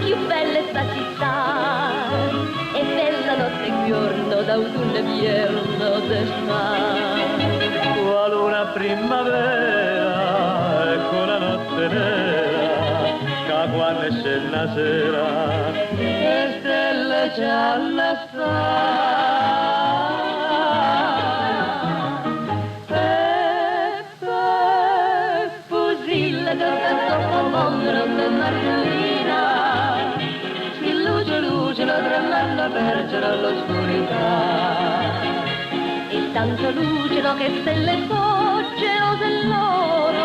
più bella sta città, e bella notte e giorno, d'autunno e vierno d'estate. Qual una primavera, ecco la notte nera, che quando esce la sera, le stelle gialle sta. Fusilla che sotto mondo del Margherita, si luce la trellella perge all'oscurità, e tanto lucero che stelle so gelose loro,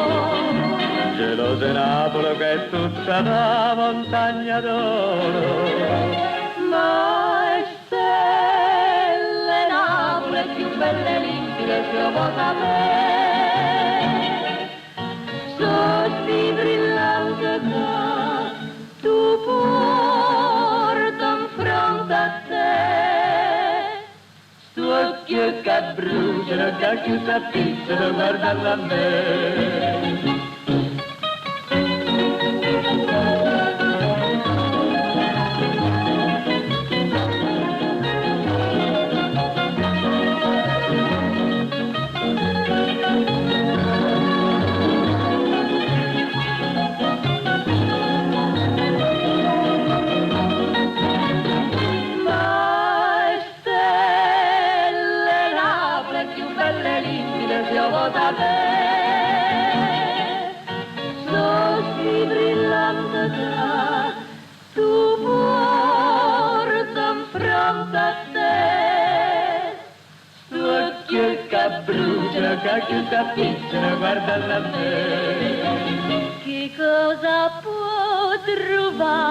Gelose Napoli che è tutta la montagna d'oro, ma è stelle Napoli più belle e limpide se lo può sapere. Sosti brillante che tu porta in fronte a te, sto occhio che bruciano, che chiusa pizzano, guardando a me. Sosti brillante che tu porta in fronte a te, occhio che bruciano, che chiusa pizzano, guardando a me. Che cosa può trovare